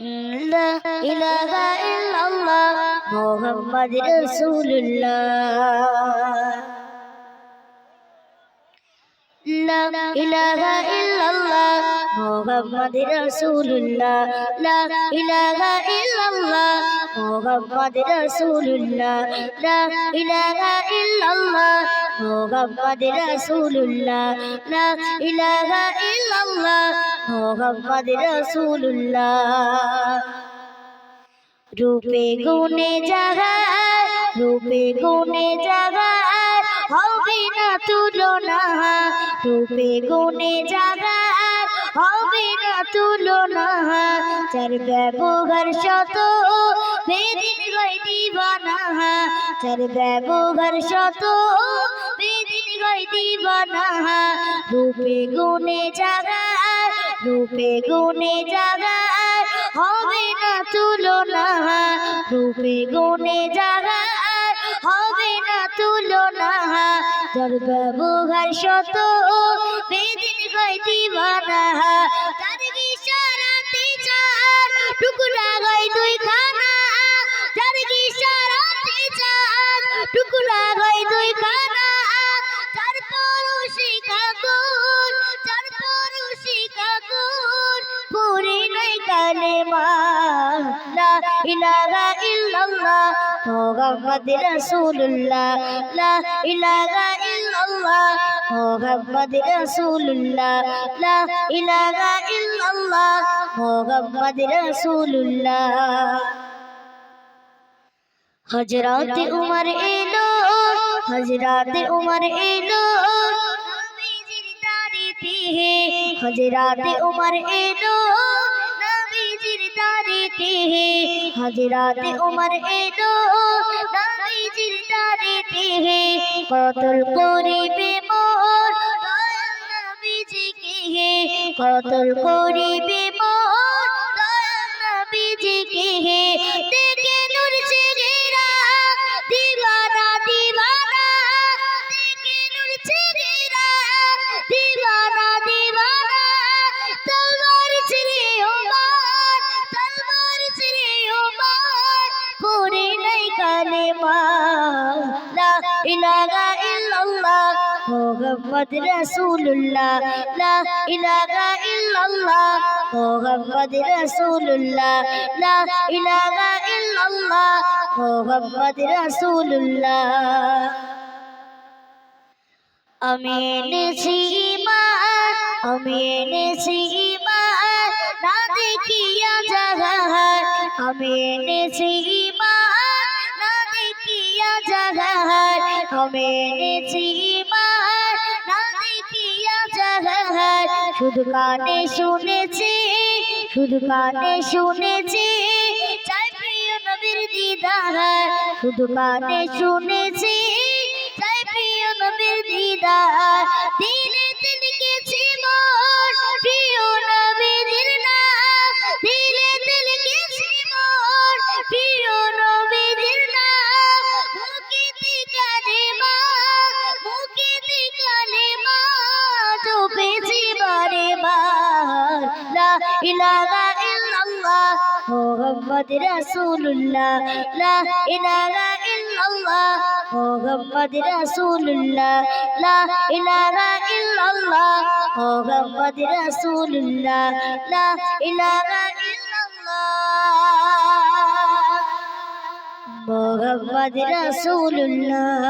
লা ইলাহা ইল্লাল্লাহ মুহাম্মাদুর রাসূলুল্লাহ। লা ইলাহা ইল্লাল্লাহ মুহাম্মাদুর রাসূলুল্লাহ। লা ইলাহা ইল্লাল্লাহ মুহাম্মাদুর রাসূলুল্লাহ। লা ইলাহা ইল্লাল্লাহ মুহাম্মাদুর রাসূলুল্লাহ। লা ইলাহা ইল্লাল্লাহ মুহাম্মাদুর রাসূলুল্লাহ। রূপে গুণে জাগায়, রূপে গুণে জাগায় হবে না তুলনা। রূপে গুণে জাগায় হবে না তুলনা। যার ব্যবহার শত বেদিন গয় দিবানা। যার ব্যবহার শত বেদিন গয় দিবানা। রূপে গুণে জাগায়, রূপে গুণে জাগায় হবে না তুলনা। রূপে গুণে জাগায় হবে না তুলনা। যার ব্যবহার শত বেদিন গয় দিবানা। তার ইশারাতে চার টুকরা গয় দুই খানা। যার ইশারাতে চার টুকরা গয় দুই খানা। যার পরশে কাকুর, যার পরশে কাকুর পড়ে নাই কালেমা। লা ইলাহা ইল্লাল্লাহ মুহাম্মাদুর রাসূলুল্লাহ। লা ইলাহা ইল্লাল্লাহ মুহাম্মাদুর রাসূলুল্লাহ। লা ইলাহা ইল্লাল্লাহ মুহাম্মাদুর রাসূলুল্লাহ। হযরত উমর এলো, হযরত উমর এলো নবীজির দাড়িতে। হযরত উমর এলো নবীজির দাড়িতে। হযরত উমর এলো নবীজির দাড়িতে। কতল করিবে মোর দয়াল নবীজিকে। কতল করিবে মোর দয়াল নবীজিকে। দেখে নূর চেহারা দিবানা দিবানা। দেখে নূর চেহারা দিবানা দিবানা। তলবার ছেড়ে ওমর, তলবার ছেড়ে ওমর পড়ে নাই কালেমা। লা ইলাহা ইল্লাল্লাহ মুহাম্মাদুর রাসূলুল্লাহ। লা ইলাহা ইল্লাল্লাহ মুহাম্মাদুর রাসূলুল্লাহ। লা ইলাহা ইল্লাল্লাহ মুহাম্মাদুর রাসূলুল্লাহ। আমি এনেছি ঈমান, আমি এনেছি ঈমান না দেখিয়া জাহান। আমি এনেছি ঈমান না দেখিয়া জাহান। আমি এনেছি ঈমান না দেখিয়া জাহান। শুধু কানে শুনেছি, শুধু কানে শুনেছি চাই প্রিয় নবীর দিদার। শুধু কানে শুনেছি চাই প্রিয় নবীর দিদার। দিলে তিলকেছি মোর প্রিয় নবীর নাম। দিলে তিলকেছি মোর প্রিয় নবীর নাম। মুখেতে কালেমা, মুখেতে কালেমা জপেছি বারে বার। লা ইলাহা ইল্লাল্লাহ মুহাম্মাদুর রাসূলুল্লাহ। লা ইলাহা ইল্লাল্লাহ মুহাম্মাদুর রাসূলুল্লাহ। লা ইলাহা ইল্লাল্লাহ মুহাম্মাদুর রাসূলুল্লাহ। লা ইলাহা ইল্লাল্লাহ মুহাম্মাদুর রাসূলুল্লাহ।